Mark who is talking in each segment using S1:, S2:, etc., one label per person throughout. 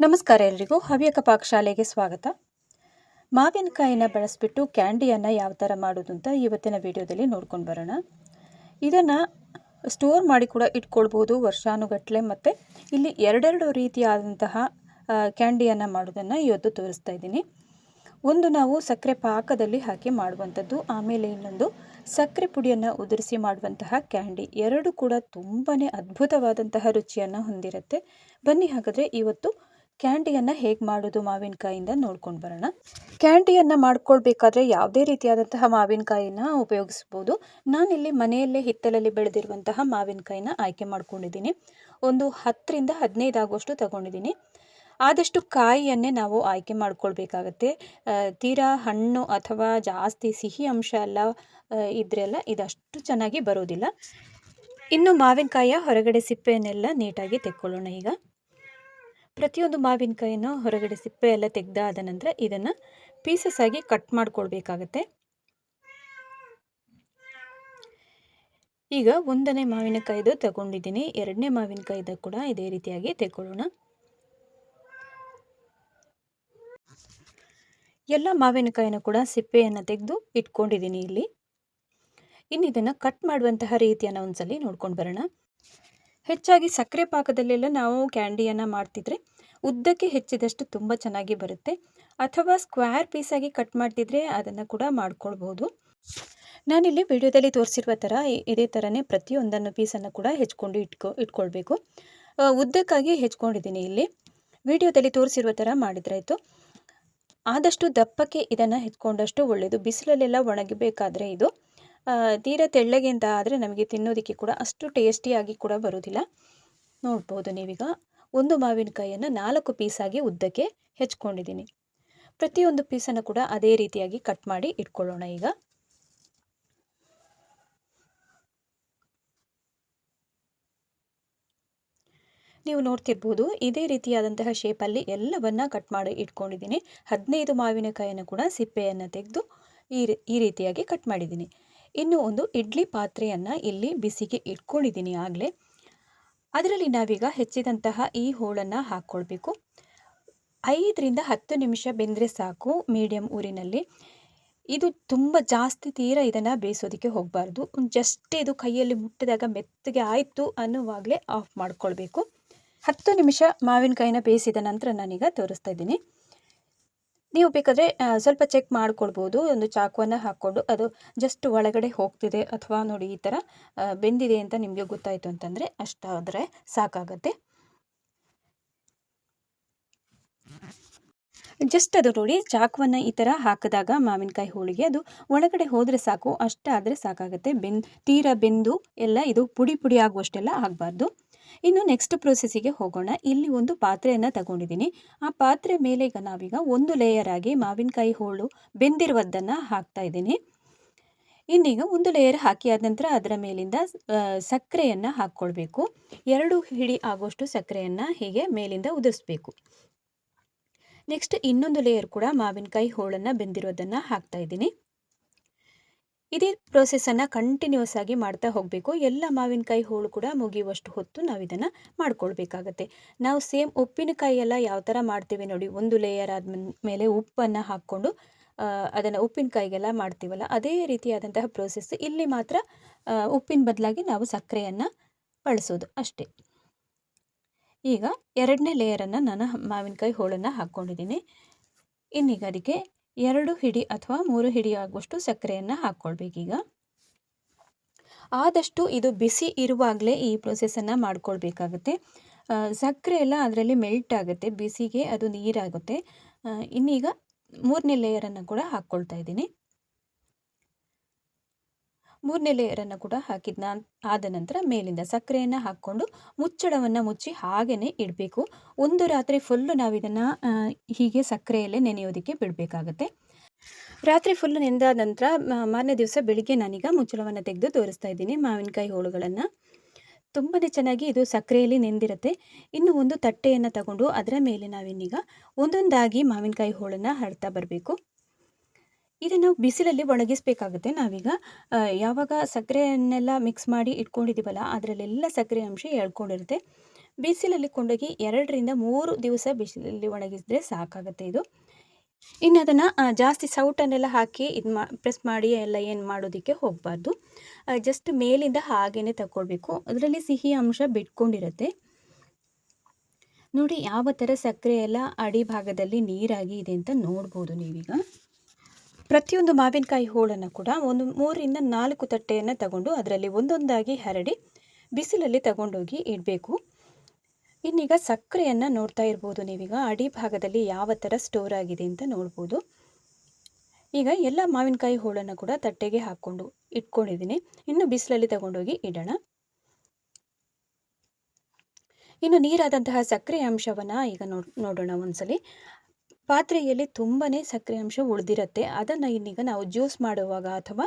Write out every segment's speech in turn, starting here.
S1: ನಮಸ್ಕಾರ ಎಲ್ರಿಗೂ ಹವ್ಯಕ ಪಾಕಶಾಲೆಗೆ ಸ್ವಾಗತ. ಮಾವಿನಕಾಯಿನ ಬಳಸಿಬಿಟ್ಟು ಕ್ಯಾಂಡಿಯನ್ನು ಯಾವ ಥರ ಮಾಡೋದು ಅಂತ ಇವತ್ತಿನ ವಿಡಿಯೋದಲ್ಲಿ ನೋಡ್ಕೊಂಡು ಬರೋಣ. ಇದನ್ನು ಸ್ಟೋರ್ ಮಾಡಿ ಕೂಡ ಇಟ್ಕೊಳ್ಬೋದು ವರ್ಷಾನುಗಟ್ಟಲೆ. ಮತ್ತು ಇಲ್ಲಿ ಎರಡೆರಡು ರೀತಿಯಾದಂತಹ ಕ್ಯಾಂಡಿಯನ್ನು ಮಾಡೋದನ್ನು ಇವತ್ತು ತೋರಿಸ್ತಾ ಇದ್ದೀನಿ. ಒಂದು ನಾವು ಸಕ್ಕರೆ ಪಾಕದಲ್ಲಿ ಹಾಕಿ ಮಾಡುವಂಥದ್ದು, ಆಮೇಲೆ ಇನ್ನೊಂದು ಸಕ್ಕರೆ ಪುಡಿಯನ್ನು ಉದುರಿಸಿ ಮಾಡುವಂತಹ ಕ್ಯಾಂಡಿ. ಎರಡು ಕೂಡ ತುಂಬಾ ಅದ್ಭುತವಾದಂತಹ ರುಚಿಯನ್ನು ಹೊಂದಿರುತ್ತೆ. ಬನ್ನಿ ಹಾಗಾದರೆ ಇವತ್ತು ಕ್ಯಾಂಡಿಯನ್ನು ಹೇಗೆ ಮಾಡೋದು ಮಾವಿನಕಾಯಿಂದ ನೋಡ್ಕೊಂಡು ಬರೋಣ. ಕ್ಯಾಂಡಿಯನ್ನು ಮಾಡ್ಕೊಳ್ಬೇಕಾದ್ರೆ ಯಾವುದೇ ರೀತಿಯಾದಂತಹ ಮಾವಿನಕಾಯಿನ ಉಪಯೋಗಿಸ್ಬೋದು. ನಾನಿಲ್ಲಿ ಮನೆಯಲ್ಲೇ ಹಿತ್ತಲಲ್ಲಿ ಬೆಳೆದಿರುವಂತಹ ಮಾವಿನಕಾಯಿನ ಆಯ್ಕೆ ಮಾಡ್ಕೊಂಡಿದ್ದೀನಿ. ಒಂದು 10ರಿಂದ 15 ಆಗುವಷ್ಟು ತಗೊಂಡಿದ್ದೀನಿ. ಆದಷ್ಟು ಕಾಯಿಯನ್ನೇ ನಾವು ಆಯ್ಕೆ ಮಾಡ್ಕೊಳ್ಬೇಕಾಗತ್ತೆ. ತೀರಾ ಹಣ್ಣು ಅಥವಾ ಜಾಸ್ತಿ ಸಿಹಿ ಅಂಶ ಎಲ್ಲ ಇದ್ರೆಲ್ಲ ಇದಷ್ಟು ಚೆನ್ನಾಗಿ ಬರೋದಿಲ್ಲ. ಇನ್ನು ಮಾವಿನಕಾಯಿಯ ಹೊರಗಡೆ ಸಿಪ್ಪೆಯನ್ನೆಲ್ಲ ನೀಟಾಗಿ ತೆಕ್ಕೊಳ್ಳೋಣ. ಈಗ ಪ್ರತಿಯೊಂದು ಮಾವಿನಕಾಯಿನ ಹೊರಗಡೆ ಸಿಪ್ಪೆ ಎಲ್ಲ ತೆಗೆದಾದ ನಂತರ ಇದನ್ನು ಪೀಸಸ್ ಆಗಿ ಕಟ್ ಮಾಡ್ಕೊಳ್ಬೇಕಾಗತ್ತೆ. ಈಗ ಒಂದನೇ ಮಾವಿನಕಾಯಿದು ತಗೊಂಡಿದ್ದೀನಿ, ಎರಡನೇ ಮಾವಿನಕಾಯಿದ ಕೂಡ ಇದೇ ರೀತಿಯಾಗಿ ತೆಕ್ಕೊಳ್ಳೋಣ. ಎಲ್ಲ ಮಾವಿನಕಾಯಿನ ಕೂಡ ಸಿಪ್ಪೆಯನ್ನು ತೆಗೆದು ಇಟ್ಕೊಂಡಿದ್ದೀನಿ ಇಲ್ಲಿ. ಇನ್ನು ಇದನ್ನು ಕಟ್ ಮಾಡುವಂತಹ ರೀತಿಯನ್ನು ಒಂದ್ಸಲಿ ನೋಡ್ಕೊಂಡು ಬರೋಣ. ಹೆಚ್ಚಾಗಿ ಸಕ್ಕರೆ ಪಾಕದಲ್ಲೆಲ್ಲ ನಾವು ಕ್ಯಾಂಡಿಯನ್ನು ಮಾಡ್ತಿದ್ರೆ ಉದ್ದಕ್ಕೆ ಹೆಚ್ಚಿದಷ್ಟು ತುಂಬ ಚೆನ್ನಾಗಿ ಬರುತ್ತೆ. ಅಥವಾ ಸ್ಕ್ವೇರ್ ಪೀಸಾಗಿ ಕಟ್ ಮಾಡ್ತಿದ್ರೆ ಅದನ್ನು ಕೂಡ ಮಾಡ್ಕೊಳ್ಬೋದು. ನಾನಿಲ್ಲಿ ವಿಡಿಯೋದಲ್ಲಿ ತೋರಿಸಿರುವ ಥರ ಇದೇ ಥರನೇ ಪ್ರತಿಯೊಂದನ್ನು ಪೀಸನ್ನು ಕೂಡ ಹೆಚ್ಕೊಂಡು ಇಟ್ಕೊಳ್ಬೇಕು. ಉದ್ದಕ್ಕಾಗಿ ಹೆಚ್ಕೊಂಡಿದ್ದೀನಿ. ಇಲ್ಲಿ ವಿಡಿಯೋದಲ್ಲಿ ತೋರಿಸಿರುವ ಥರ ಮಾಡಿದ್ರಾಯ್ತು. ಆದಷ್ಟು ದಪ್ಪಕ್ಕೆ ಇದನ್ನು ಹೆಚ್ಕೊಂಡಷ್ಟು ಒಳ್ಳೆಯದು. ಬಿಸಿಲಲ್ಲೆಲ್ಲ ಒಣಗಬೇಕಾದ್ರೆ ಇದು ತೀರಾ ತೆಳ್ಳಗೆ ಅಂತ ಆದರೆ ನಮಗೆ ತಿನ್ನೋದಕ್ಕೆ ಕೂಡ ಅಷ್ಟು ಟೇಸ್ಟಿಯಾಗಿ ಕೂಡ ಬರೋದಿಲ್ಲ. ನೋಡ್ಬೋದು ನೀವೀಗ ಒಂದು ಮಾವಿನಕಾಯಿಯನ್ನು 4 ಪೀಸಾಗಿ ಉದ್ದಕ್ಕೆ ಹೆಚ್ಕೊಂಡಿದ್ದೀನಿ. ಪ್ರತಿಯೊಂದು ಪೀಸನ್ನು ಕೂಡ ಅದೇ ರೀತಿಯಾಗಿ ಕಟ್ ಮಾಡಿ ಇಟ್ಕೊಳ್ಳೋಣ. ಈಗ ನೀವು ನೋಡ್ತಿರ್ಬೋದು ಇದೇ ರೀತಿಯಾದಂತಹ ಶೇಪಲ್ಲಿ ಎಲ್ಲವನ್ನ ಕಟ್ ಮಾಡಿ ಇಟ್ಕೊಂಡಿದ್ದೀನಿ. 15 ಮಾವಿನಕಾಯಿಯನ್ನು ಕೂಡ ಸಿಪ್ಪೆಯನ್ನು ತೆಗೆದು ಈ ರೀತಿಯಾಗಿ ಕಟ್ ಮಾಡಿದ್ದೀನಿ. ಇನ್ನು ಒಂದು ಇಡ್ಲಿ ಪಾತ್ರೆಯನ್ನು ಇಲ್ಲಿ ಬಿಸಿಗೆ ಇಟ್ಕೊಂಡಿದ್ದೀನಿ ಆಗಲೇ. ಅದರಲ್ಲಿ ನಾವೀಗ ಹೆಚ್ಚಿದಂತಹ ಈ ಹೋಳನ್ನು ಹಾಕ್ಕೊಳ್ಬೇಕು. 5ರಿಂದ 10 ನಿಮಿಷ ಬೆಂದರೆ ಸಾಕು ಮೀಡಿಯಮ್ ಊರಿನಲ್ಲಿ. ಇದು ತುಂಬ ಜಾಸ್ತಿ ತೀರ ಇದನ್ನು ಬೇಯಿಸೋದಕ್ಕೆ ಹೋಗಬಾರ್ದು. ಜಸ್ಟ್ ಇದು ಕೈಯಲ್ಲಿ ಮುಟ್ಟಿದಾಗ ಮೆತ್ತಗೆ ಆಯಿತು ಅನ್ನುವಾಗಲೇ ಆಫ್ ಮಾಡ್ಕೊಳ್ಬೇಕು. 10 ನಿಮಿಷ ಮಾವಿನಕಾಯಿನ ಬೇಯಿಸಿದ ನಂತರ ನಾನೀಗ ತೋರಿಸ್ತಾ ಇದ್ದೀನಿ. ನೀವು ಬೇಕಾದರೆ ಸ್ವಲ್ಪ ಚೆಕ್ ಮಾಡ್ಕೊಳ್ಬೋದು. ಒಂದು ಚಾಕುವನ್ನು ಹಾಕ್ಕೊಂಡು ಅದು ಜಸ್ಟ್ ಒಳಗಡೆ ಹೋಗ್ತಿದೆ ಅಥವಾ ನೋಡಿ ಈ ಥರ ಬೆಂದಿದೆ ಅಂತ ನಿಮಗೆ ಗೊತ್ತಾಯಿತು ಅಂತಂದರೆ ಅಷ್ಟಾದರೆ ಸಾಕಾಗತ್ತೆ. ಜಸ್ಟ್ ಅದು ನೋಡಿ ಚಾಕುವನ್ನು ಈ ಥರ ಹಾಕಿದಾಗ ಮಾವಿನಕಾಯಿ ಹೋಳಿಗೆ ಅದು ಒಳಗಡೆ ಹೋದರೆ ಸಾಕು, ಅಷ್ಟಾದರೆ ಸಾಕಾಗುತ್ತೆ. ತೀರಾ ಬೆಂದು ಎಲ್ಲ ಇದು ಪುಡಿ ಪುಡಿ ಆಗುವಷ್ಟೆಲ್ಲ ಆಗಬಾರ್ದು. ಇನ್ನು ನೆಕ್ಸ್ಟ್ ಪ್ರೊಸೆಸ್ಸಿಗೆ ಹೋಗೋಣ. ಇಲ್ಲಿ ಒಂದು ಪಾತ್ರೆಯನ್ನು ತಗೊಂಡಿದ್ದೀನಿ. ಆ ಪಾತ್ರೆ ಮೇಲೆ ಈಗ ನಾವೀಗ ಒಂದು ಲೇಯರ್ ಆಗಿ ಮಾವಿನಕಾಯಿ ಹೋಳು ಬೆಂದಿರುವುದನ್ನು ಹಾಕ್ತಾ ಇದ್ದೀನಿ. ಇನ್ನೀಗ ಒಂದು ಲೇಯರ್ ಹಾಕಿ ಆದ ನಂತರ ಅದರ ಮೇಲಿಂದ ಸಕ್ಕರೆಯನ್ನು ಹಾಕ್ಕೊಳ್ಬೇಕು. 2 ಹಿಡಿ ಆಗುವಷ್ಟು ಸಕ್ಕರೆಯನ್ನು ಹೀಗೆ ಮೇಲಿಂದ ಉದುರಿಸ್ಬೇಕು. ನೆಕ್ಸ್ಟ್ ಇನ್ನೊಂದು ಲೇಯರ್ ಕೂಡ ಮಾವಿನಕಾಯಿ ಹೋಳನ್ನು ಬೆಂದಿರೋದನ್ನು ಹಾಕ್ತಾ ಇದ್ದೀನಿ. ಇದೇ ಪ್ರೊಸೆಸನ್ನು ಕಂಟಿನ್ಯೂಸ್ ಆಗಿ ಮಾಡ್ತಾ ಹೋಗಬೇಕು. ಎಲ್ಲ ಮಾವಿನಕಾಯಿ ಹೋಳು ಕೂಡ ಮುಗಿಯುವಷ್ಟು ಹೊತ್ತು ನಾವು ಇದನ್ನು ಮಾಡ್ಕೊಳ್ಬೇಕಾಗತ್ತೆ. ನಾವು ಸೇಮ್ ಉಪ್ಪಿನಕಾಯಿ ಎಲ್ಲ ಯಾವ ಥರ ಮಾಡ್ತೀವಿ ನೋಡಿ, ಒಂದು ಲೇಯರ್ ಆದಮೇಲೆ ಉಪ್ಪನ್ನು ಹಾಕ್ಕೊಂಡು ಅದನ್ನು ಉಪ್ಪಿನಕಾಯಿಗೆಲ್ಲ ಮಾಡ್ತೀವಲ್ಲ, ಅದೇ ರೀತಿಯಾದಂತಹ ಪ್ರೊಸೆಸ್ ಇಲ್ಲಿ ಮಾತ್ರ ಉಪ್ಪಿನ ಬದಲಾಗಿ ನಾವು ಸಕ್ಕರೆಯನ್ನು ಬಳಸೋದು ಅಷ್ಟೇ. ಈಗ 2ನೇ ಲೇಯರನ್ನು ನಾನು ಮಾವಿನಕಾಯಿ ಹೋಳನ್ನು ಹಾಕ್ಕೊಂಡಿದ್ದೀನಿ. ಇನ್ನೀಗ ಅದಕ್ಕೆ 2 ಹಿಡಿ ಅಥವಾ 3 ಹಿಡಿ ಆಗುವಷ್ಟು ಸಕ್ಕರೆಯನ್ನು ಹಾಕ್ಕೊಳ್ಬೇಕೀಗ. ಆದಷ್ಟು ಇದು ಬಿಸಿ ಇರುವಾಗಲೇ ಈ ಪ್ರೊಸೆಸನ್ನು ಮಾಡ್ಕೊಳ್ಬೇಕಾಗುತ್ತೆ. ಸಕ್ಕರೆ ಎಲ್ಲ ಅದರಲ್ಲಿ ಮೆಲ್ಟ್ ಆಗುತ್ತೆ, ಬಿಸಿಗೆ ಅದು ನೀರಾಗುತ್ತೆ. ಇನ್ನೀಗ 3ನೇ ಲೇಯರನ್ನು ಕೂಡ ಹಾಕ್ಕೊಳ್ತಾ ಇದ್ದೀನಿ. 3ನೇ ಲೇಯರನ್ನು ಕೂಡ ಆದ ನಂತರ ಮೇಲಿಂದ ಸಕ್ಕರೆಯನ್ನು ಹಾಕ್ಕೊಂಡು ಮುಚ್ಚಳವನ್ನು ಮುಚ್ಚಿ ಹಾಗೆಯೇ ಇಡಬೇಕು. ಒಂದು ರಾತ್ರಿ ಫುಲ್ಲು ನಾವು ಇದನ್ನು ಹೀಗೆ ಸಕ್ಕರೆಯಲ್ಲೇ ನೆನೆಯೋದಕ್ಕೆ ಬಿಡಬೇಕಾಗತ್ತೆ. ರಾತ್ರಿ ಫುಲ್ಲು ನೆನೆದಾದ ನಂತರ ಮಾರನೇ ದಿವಸ ಬೆಳಿಗ್ಗೆ ನಾನೀಗ ಮುಚ್ಚಳವನ್ನು ತೆಗೆದು ತೋರಿಸ್ತಾ ಇದ್ದೀನಿ ಮಾವಿನಕಾಯಿ ಹೋಳುಗಳನ್ನು. ತುಂಬಾ ಚೆನ್ನಾಗಿ ಇದು ಸಕ್ಕರೆಯಲ್ಲಿ ನೆಂದಿರುತ್ತೆ. ಇನ್ನು ಒಂದು ತಟ್ಟೆಯನ್ನು ತಗೊಂಡು ಅದರ ಮೇಲೆ ನಾವಿನ್ನೀಗ ಒಂದೊಂದಾಗಿ ಮಾವಿನಕಾಯಿ ಹೋಳನ್ನು ಹರಡ್ತಾ ಬರಬೇಕು. ಇದನ್ನು ಬಿಸಿಲಲ್ಲಿ ಒಣಗಿಸಬೇಕಾಗುತ್ತೆ. ನಾವೀಗ ಯಾವಾಗ ಸಕ್ಕರೆಯನ್ನೆಲ್ಲ ಮಿಕ್ಸ್ ಮಾಡಿ ಇಟ್ಕೊಂಡಿದ್ದೀವಲ್ಲ ಅದರಲ್ಲೆಲ್ಲ ಸಕ್ಕರೆ ಅಂಶ ಎಳ್ಕೊಂಡಿರುತ್ತೆ. ಬಿಸಿಲಲ್ಲಿ ಕೊಂಡೋಗಿ 2 ರಿಂದ 3 ದಿವಸ ಬಿಸಿಲಲ್ಲಿ ಒಣಗಿಸಿದ್ರೆ ಸಾಕಾಗುತ್ತೆ ಇದು. ಇನ್ನು ಅದನ್ನು ಜಾಸ್ತಿ ಸೌಟನ್ನೆಲ್ಲ ಹಾಕಿ ಪ್ರೆಸ್ ಮಾಡಿ ಎಲ್ಲ ಏನು ಮಾಡೋದಕ್ಕೆ ಹೋಗಬಾರ್ದು. ಜಸ್ಟ್ ಮೇಲಿಂದ ಹಾಗೇ ತಗೊಳ್ಬೇಕು. ಅದರಲ್ಲಿ ಸಿಹಿ ಅಂಶ ಬಿಟ್ಕೊಂಡಿರುತ್ತೆ. ನೋಡಿ ಯಾವ ಥರ ಸಕ್ಕರೆ ಎಲ್ಲ ಅಡಿ ಭಾಗದಲ್ಲಿ ನೀರಾಗಿ ಇದೆ ಅಂತ ನೋಡ್ಬೋದು ನೀವೀಗ. ಪ್ರತಿಯೊಂದು ಮಾವಿನಕಾಯಿ ಹೋಳನ್ನು ಕೂಡ ಒಂದು 3 ರಿಂದ 4 ತಟ್ಟೆಯನ್ನು ತಗೊಂಡು ಅದರಲ್ಲಿ ಒಂದೊಂದಾಗಿ ಹರಡಿ ಬಿಸಿಲಲ್ಲಿ ತಗೊಂಡೋಗಿ ಇಡಬೇಕು. ಇನ್ನೀಗ ಸಕ್ಕರೆಯನ್ನು ನೋಡ್ತಾ ಇರ್ಬೋದು ನೀವೀಗ ಅಡಿ ಭಾಗದಲ್ಲಿ ಯಾವ ಥರ ಸ್ಟೋರ್ ಆಗಿದೆ ಅಂತ ನೋಡ್ಬೋದು. ಈಗ ಎಲ್ಲ ಮಾವಿನಕಾಯಿ ಹೋಳನ್ನು ಕೂಡ ತಟ್ಟೆಗೆ ಹಾಕ್ಕೊಂಡು ಇಟ್ಕೊಂಡಿದ್ದೀನಿ. ಇನ್ನು ಬಿಸಿಲಲ್ಲಿ ತಗೊಂಡೋಗಿ ಇಡೋಣ. ಇನ್ನು ನೀರಾದಂತಹ ಸಕ್ಕರೆ ಅಂಶವನ್ನು ಈಗ ನೋಡೋಣ ಒಂದ್ಸಲಿ. ಪಾತ್ರೆಯಲ್ಲಿ ತುಂಬಾ ಸಕ್ಕರೆ ಅಂಶ ಉಳಿದಿರುತ್ತೆ. ಅದನ್ನು ಇನ್ನೀಗ ನಾವು ಜ್ಯೂಸ್ ಮಾಡುವಾಗ ಅಥವಾ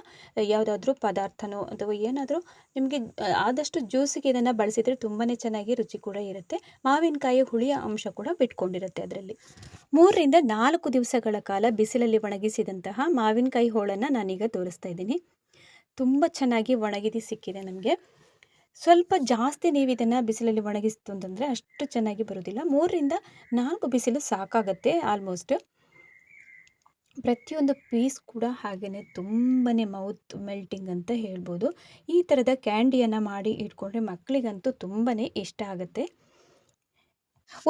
S1: ಯಾವುದಾದ್ರೂ ಪದಾರ್ಥನೋ ಅಥವಾ ಏನಾದರೂ ನಿಮಗೆ ಆದಷ್ಟು ಜ್ಯೂಸಿಗೆ ಇದನ್ನು ಬಳಸಿದರೆ ತುಂಬಾ ಚೆನ್ನಾಗಿ ರುಚಿ ಕೂಡ ಇರುತ್ತೆ. ಮಾವಿನಕಾಯಿ ಹುಳಿಯ ಅಂಶ ಕೂಡ ಬಿಟ್ಕೊಂಡಿರುತ್ತೆ ಅದರಲ್ಲಿ. 3 ರಿಂದ 4 ದಿವಸಗಳ ಕಾಲ ಬಿಸಿಲಲ್ಲಿ ಒಣಗಿಸಿದಂತಹ ಮಾವಿನಕಾಯಿ ಹೋಳನ್ನು ನಾನೀಗ ತೋರಿಸ್ತಾ ಇದ್ದೀನಿ. ತುಂಬ ಚೆನ್ನಾಗಿ ಒಣಗಿದಿ ಸಿಕ್ಕಿದೆ ನಮಗೆ. ಸ್ವಲ್ಪ ಜಾಸ್ತಿ ನೀವು ಇದನ್ನು ಬಿಸಿಲಲ್ಲಿ ಒಣಗಿಸ್ತು ಅಂತಂದರೆ ಅಷ್ಟು ಚೆನ್ನಾಗಿ ಬರೋದಿಲ್ಲ. 3 ರಿಂದ 4 ಬಿಸಿಲು ಸಾಕಾಗತ್ತೆ ಆಲ್ಮೋಸ್ಟ್. ಪ್ರತಿಯೊಂದು ಪೀಸ್ ಕೂಡ ಹಾಗೆಯೇ ತುಂಬಾ ಮೌತ್ ಮೆಲ್ಟಿಂಗ್ ಅಂತ ಹೇಳ್ಬೋದು. ಈ ಥರದ ಕ್ಯಾಂಡಿಯನ್ನು ಮಾಡಿ ಇಟ್ಕೊಂಡ್ರೆ ಮಕ್ಕಳಿಗಂತೂ ತುಂಬಾ ಇಷ್ಟ ಆಗುತ್ತೆ.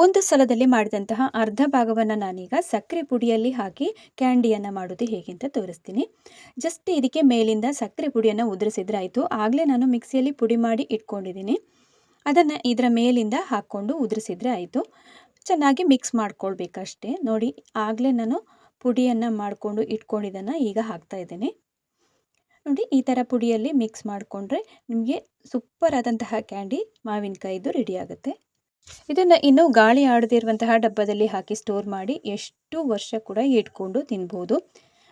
S1: ಒಂದು ಸಲದಲ್ಲಿ ಮಾಡಿದಂತಹ ಅರ್ಧ ಭಾಗವನ್ನು ನಾನೀಗ ಸಕ್ಕರೆ ಪುಡಿಯಲ್ಲಿ ಹಾಕಿ ಕ್ಯಾಂಡಿಯನ್ನು ಮಾಡೋದು ಹೇಗೆ ಅಂತ ತೋರಿಸ್ತೀನಿ. ಜಸ್ಟ್ ಇದಕ್ಕೆ ಮೇಲಿಂದ ಸಕ್ಕರೆ ಪುಡಿಯನ್ನು ಉದುರಿಸಿದ್ರೆ ಆಯಿತು. ಆಗಲೇ ನಾನು ಮಿಕ್ಸಿಯಲ್ಲಿ ಪುಡಿ ಮಾಡಿ ಇಟ್ಕೊಂಡಿದ್ದೀನಿ. ಅದನ್ನು ಇದರ ಮೇಲಿಂದ ಹಾಕ್ಕೊಂಡು ಉದುರಿಸಿದ್ರೆ ಆಯಿತು. ಚೆನ್ನಾಗಿ ಮಿಕ್ಸ್ ಮಾಡ್ಕೊಳ್ಬೇಕಷ್ಟೇ. ನೋಡಿ ಆಗಲೇ ನಾನು ಪುಡಿಯನ್ನು ಮಾಡಿಕೊಂಡು ಇಟ್ಕೊಂಡಿದ್ದನ್ನು ಈಗ ಹಾಕ್ತಾಯಿದ್ದೀನಿ. ನೋಡಿ ಈ ಥರ ಪುಡಿಯಲ್ಲಿ ಮಿಕ್ಸ್ ಮಾಡಿಕೊಂಡ್ರೆ ನಿಮಗೆ ಸೂಪರ್ ಆದಂತಹ ಕ್ಯಾಂಡಿ ಮಾವಿನಕಾಯಿದು ರೆಡಿ ಆಗುತ್ತೆ. ಇದನ್ನು ಇನ್ನೂ ಗಾಳಿ ಆಡದಿರುವಂತಹ ಡಬ್ಬದಲ್ಲಿ ಹಾಕಿ ಸ್ಟೋರ್ ಮಾಡಿ ಎಷ್ಟು ವರ್ಷ ಕೂಡ ಇಟ್ಕೊಂಡು ತಿನ್ಬೋದು.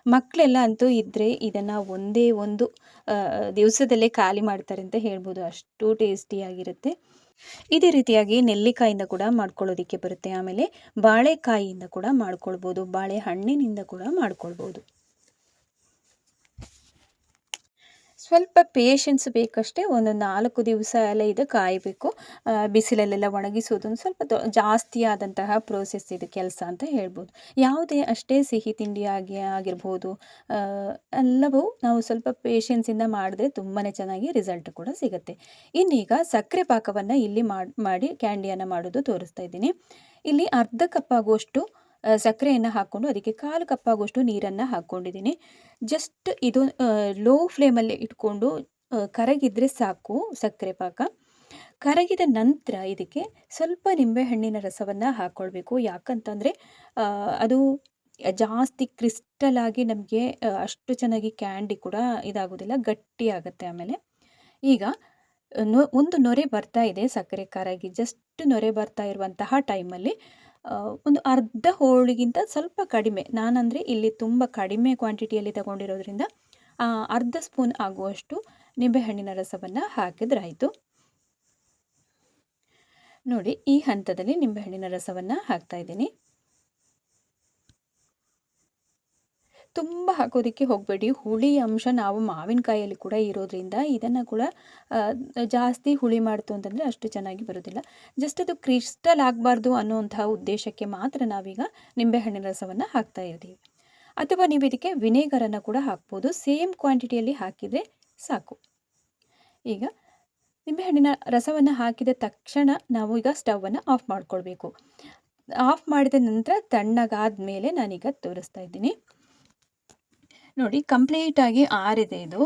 S1: ಮಕ್ಕಳೆಲ್ಲ ಅಂತೂ ಇದ್ದರೆ ಇದನ್ನು ಒಂದೇ ಒಂದು ದಿವಸದಲ್ಲೇ ಖಾಲಿ ಮಾಡ್ತಾರೆ ಅಂತ ಹೇಳ್ಬೋದು. ಅಷ್ಟು ಟೇಸ್ಟಿಯಾಗಿರುತ್ತೆ. ಇದೇ ರೀತಿಯಾಗಿ ನೆಲ್ಲಿಕಾಯಿಂದ ಕೂಡ ಮಾಡ್ಕೊಳ್ಳೋದಕ್ಕೆ ಬರುತ್ತೆ. ಆಮೇಲೆ ಬಾಳೆಕಾಯಿಯಿಂದ ಕೂಡ ಮಾಡ್ಕೊಳ್ಬೋದು. ಬಾಳೆಹಣ್ಣಿನಿಂದ ಕೂಡ ಮಾಡ್ಕೊಳ್ಬೋದು. ಸ್ವಲ್ಪ ಪೇಷನ್ಸ್ ಬೇಕಷ್ಟೇ. ಒಂದು 4 ದಿವಸ ಎಲ್ಲ ಇದು ಕಾಯಬೇಕು. ಬಿಸಿಲಲ್ಲೆಲ್ಲ ಒಣಗಿಸೋದೊಂದು ಸ್ವಲ್ಪ ಜಾಸ್ತಿ ಆದಂತಹ ಪ್ರೋಸೆಸ್ ಇದು ಕೆಲಸ ಅಂತ ಹೇಳ್ಬೋದು. ಯಾವುದೇ ಅಷ್ಟೇ ಸಿಹಿ ತಿಂಡಿ ಆಗಿರ್ಬೋದು, ಎಲ್ಲವೂ ನಾವು ಸ್ವಲ್ಪ ಪೇಷನ್ಸಿಂದ ಮಾಡಿದ್ರೆ ತುಂಬಾ ಚೆನ್ನಾಗಿ ರಿಸಲ್ಟ್ ಕೂಡ ಸಿಗುತ್ತೆ. ಇನ್ನೀಗ ಸಕ್ಕರೆ ಪಾಕವನ್ನು ಇಲ್ಲಿ ಮಾಡಿ ಕ್ಯಾಂಡಿಯನ್ನು ಮಾಡೋದು ತೋರಿಸ್ತಾ ಇದ್ದೀನಿ. ಇಲ್ಲಿ ಅರ್ಧ ಕಪ್ ಆಗುವಷ್ಟು ಸಕ್ಕರೆಯನ್ನು ಹಾಕ್ಕೊಂಡು ಅದಕ್ಕೆ 1/4 ಕಪ್ ಆಗುವಷ್ಟು ನೀರನ್ನು ಹಾಕ್ಕೊಂಡಿದ್ದೀನಿ. ಜಸ್ಟ್ ಇದು ಲೋ ಫ್ಲೇಮಲ್ಲಿ ಇಟ್ಕೊಂಡು ಕರಗಿದ್ರೆ ಸಾಕು ಸಕ್ಕರೆ ಪಾಕ. ಕರಗಿದ ನಂತರ ಇದಕ್ಕೆ ಸ್ವಲ್ಪ ನಿಂಬೆಹಣ್ಣಿನ ರಸವನ್ನು ಹಾಕ್ಕೊಳ್ಬೇಕು. ಯಾಕಂತಂದರೆ ಅದು ಜಾಸ್ತಿ ಕ್ರಿಸ್ಟಲ್ ಆಗಿ ನಮಗೆ ಅಷ್ಟು ಚೆನ್ನಾಗಿ ಕ್ಯಾಂಡಿ ಕೂಡ ಇದಾಗೋದಿಲ್ಲ, ಗಟ್ಟಿಯಾಗುತ್ತೆ. ಆಮೇಲೆ ಈಗ ಒಂದು ನೊರೆ ಬರ್ತಾ ಇದೆ. ಸಕ್ಕರೆ ಕರಗಿ ಜಸ್ಟ್ ನೊರೆ ಬರ್ತಾ ಇರುವಂತಹ ಟೈಮಲ್ಲಿ ಒಂದು ಅರ್ಧ ಹೋಳಿಗಿಂತ ಸ್ವಲ್ಪ ಕಡಿಮೆ, ನಾನಂದರೆ ಇಲ್ಲಿ ತುಂಬ ಕಡಿಮೆ ಕ್ವಾಂಟಿಟಿಯಲ್ಲಿ ತಗೊಂಡಿರೋದ್ರಿಂದ ಅರ್ಧ ಸ್ಪೂನ್ ಆಗುವಷ್ಟು ನಿಂಬೆಹಣ್ಣಿನ ರಸವನ್ನು ಹಾಕಿದ್ರಾಯಿತು. ನೋಡಿ ಈ ಹಂತದಲ್ಲಿ ನಿಂಬೆಹಣ್ಣಿನ ರಸವನ್ನು ಹಾಕ್ತಾ ಇದ್ದೀನಿ. ತುಂಬ ಹಾಕೋದಕ್ಕೆ ಹೋಗಬೇಡಿ. ಹುಳಿ ಅಂಶ ನಾವು ಮಾವಿನಕಾಯಲ್ಲಿ ಕೂಡ ಇರೋದ್ರಿಂದ ಇದನ್ನು ಕೂಡ ಜಾಸ್ತಿ ಹುಳಿ ಮಾಡ್ತು ಅಂತಂದರೆ ಅಷ್ಟು ಚೆನ್ನಾಗಿ ಬರೋದಿಲ್ಲ. ಜಸ್ಟ್ ಅದು ಕ್ರಿಸ್ಟಲ್ ಆಗಬಾರ್ದು ಅನ್ನೋಂತಹ ಉದ್ದೇಶಕ್ಕೆ ಮಾತ್ರ ನಾವೀಗ ನಿಂಬೆಹಣ್ಣಿನ ರಸವನ್ನು ಹಾಕ್ತಾ ಇದ್ದೀವಿ. ಅಥವಾ ನೀವು ಇದಕ್ಕೆ ವಿನೇಗರನ್ನು ಕೂಡ ಹಾಕ್ಬೋದು. ಸೇಮ್ ಕ್ವಾಂಟಿಟಿಯಲ್ಲಿ ಹಾಕಿದರೆ ಸಾಕು. ಈಗ ನಿಂಬೆಹಣ್ಣಿನ ರಸವನ್ನು ಹಾಕಿದ ತಕ್ಷಣ ನಾವು ಈಗ ಸ್ಟವನ್ನು ಆಫ್ ಮಾಡ್ಕೊಳ್ಬೇಕು. ಆಫ್ ಮಾಡಿದ ನಂತರ ತಣ್ಣಗಾದ ಮೇಲೆ ನಾನೀಗ ತೋರಿಸ್ತಾ ಇದ್ದೀನಿ. ನೋಡಿ ಕಂಪ್ಲೀಟಾಗಿ ಆರಿದೆ ಇದು.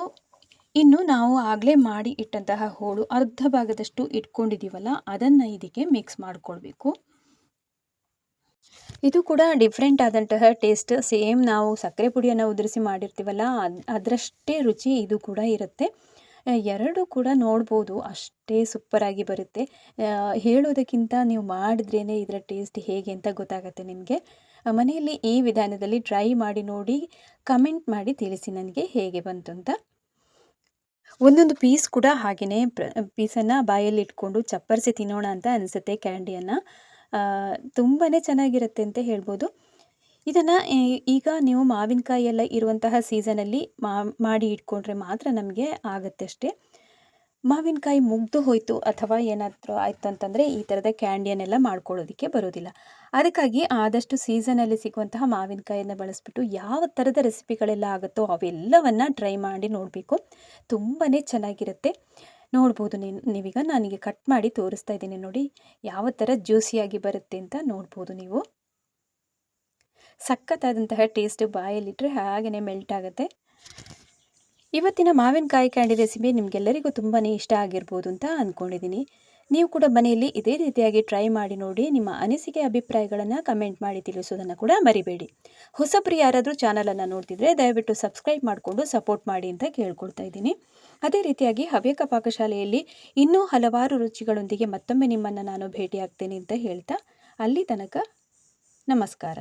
S1: ಇನ್ನು ನಾವು ಆಗಲೇ ಮಾಡಿ ಇಟ್ಟಂತಹ ಹೋಳು ಅರ್ಧ ಭಾಗದಷ್ಟು ಇಟ್ಕೊಂಡಿದ್ದೀವಲ್ಲ, ಅದನ್ನು ಇದಕ್ಕೆ ಮಿಕ್ಸ್ ಮಾಡಿಕೊಳ್ಬೇಕು. ಇದು ಕೂಡ ಡಿಫ್ರೆಂಟ್ ಆದಂತಹ ಟೇಸ್ಟ್. ಸೇಮ್ ನಾವು ಸಕ್ಕರೆ ಪುಡಿಯನ್ನು ಉದುರಿಸಿ ಮಾಡಿರ್ತೀವಲ್ಲ ಅದರಷ್ಟೇ ರುಚಿ ಇದು ಕೂಡ ಇರುತ್ತೆ. ಎರಡು ಕೂಡ ನೋಡ್ಬೋದು ಅಷ್ಟೇ ಸೂಪರಾಗಿ ಬರುತ್ತೆ. ಹೇಳೋದಕ್ಕಿಂತ ನೀವು ಮಾಡಿದ್ರೇ ಇದರ ಟೇಸ್ಟ್ ಹೇಗೆ ಅಂತ ಗೊತ್ತಾಗುತ್ತೆ ನಿಮಗೆ. ಮನೆಯಲ್ಲಿ ಈ ವಿಧಾನದಲ್ಲಿ ಟ್ರೈ ಮಾಡಿ ನೋಡಿ, ಕಮೆಂಟ್ ಮಾಡಿ ತಿಳಿಸಿ ನನಗೆ ಹೇಗೆ ಬಂತು ಅಂತ. ಒಂದೊಂದು ಪೀಸ್ ಕೂಡ ಹಾಗೆಯೇ ಪೀಸನ್ನು ಬಾಯಲ್ಲಿ ಇಟ್ಕೊಂಡು ಚಪ್ಪರಿಸಿ ತಿನ್ನೋಣ ಅಂತ ಅನಿಸುತ್ತೆ ಕ್ಯಾಂಡಿಯನ್ನು. ತುಂಬಾ ಚೆನ್ನಾಗಿರುತ್ತೆ ಅಂತ ಹೇಳ್ಬೋದು. ಇದನ್ನು ಈಗ ನೀವು ಮಾವಿನಕಾಯಿ ಎಲ್ಲ ಇರುವಂತಹ ಸೀಸನಲ್ಲಿ ಮಾಡಿ ಇಟ್ಕೊಂಡ್ರೆ ಮಾತ್ರ ನಮಗೆ ಆಗುತ್ತೆ ಅಷ್ಟೇ. ಮಾವಿನಕಾಯಿ ಮುಗ್ದು ಹೋಯಿತು ಅಥವಾ ಏನಾದರೂ ಆಯಿತು ಅಂತಂದರೆ ಈ ಥರದ ಕ್ಯಾಂಡಿಯನ್ನೆಲ್ಲ ಮಾಡ್ಕೊಳ್ಳೋದಕ್ಕೆ ಬರೋದಿಲ್ಲ. ಅದಕ್ಕಾಗಿ ಆದಷ್ಟು ಸೀಸನಲ್ಲಿ ಸಿಗುವಂತಹ ಮಾವಿನಕಾಯಿಯನ್ನು ಬಳಸಿಬಿಟ್ಟು ಯಾವ ಥರದ ರೆಸಿಪಿಗಳೆಲ್ಲ ಆಗುತ್ತೋ ಅವೆಲ್ಲವನ್ನು ಟ್ರೈ ಮಾಡಿ ನೋಡಬೇಕು. ತುಂಬಾ ಚೆನ್ನಾಗಿರುತ್ತೆ. ನೋಡ್ಬೋದು ನೀವೀಗ ನಾನೀಗ ಕಟ್ ಮಾಡಿ ತೋರಿಸ್ತಾ ಇದ್ದೀನಿ ನೋಡಿ, ಯಾವ ಥರ ಜ್ಯೂಸಿಯಾಗಿ ಬರುತ್ತೆ ಅಂತ ನೋಡ್ಬೋದು ನೀವು. ಸಖತ್ತಾದಂತಹ ಟೇಸ್ಟ್, ಬಾಯಲ್ಲಿಟ್ಟರೆ ಹಾಗೆಯೇ ಮೆಲ್ಟ್ ಆಗುತ್ತೆ. ಇವತ್ತಿನ ಮಾವಿನಕಾಯಿ ಕ್ಯಾಂಡಿ ರೆಸಿಪಿ ನಿಮಗೆಲ್ಲರಿಗೂ ತುಂಬಾ ಇಷ್ಟ ಆಗಿರ್ಬೋದು ಅಂತ ಅಂದ್ಕೊಂಡಿದ್ದೀನಿ. ನೀವು ಕೂಡ ಮನೆಯಲ್ಲಿ ಇದೇ ರೀತಿಯಾಗಿ ಟ್ರೈ ಮಾಡಿ ನೋಡಿ. ನಿಮ್ಮ ಅನಿಸಿಕೆ ಅಭಿಪ್ರಾಯಗಳನ್ನು ಕಮೆಂಟ್ ಮಾಡಿ ತಿಳಿಸೋದನ್ನು ಕೂಡ ಮರಿಬೇಡಿ. ಹೊಸಬರು ಯಾರಾದರೂ ಚಾನಲನ್ನು ನೋಡ್ತಿದ್ರೆ ದಯವಿಟ್ಟು ಸಬ್ಸ್ಕ್ರೈಬ್ ಮಾಡಿಕೊಂಡು ಸಪೋರ್ಟ್ ಮಾಡಿ ಅಂತ ಕೇಳ್ಕೊಳ್ತಾ ಇದ್ದೀನಿ. ಅದೇ ರೀತಿಯಾಗಿ ಹವ್ಯಕ ಪಾಕಶಾಲೆಯಲ್ಲಿ ಇನ್ನೂ ಹಲವಾರು ರುಚಿಗಳೊಂದಿಗೆ ಮತ್ತೊಮ್ಮೆ ನಿಮ್ಮನ್ನು ನಾನು ಭೇಟಿ ಆಗ್ತೇನೆ ಅಂತ ಹೇಳ್ತಾ ಅಲ್ಲಿ ತನಕ ನಮಸ್ಕಾರ.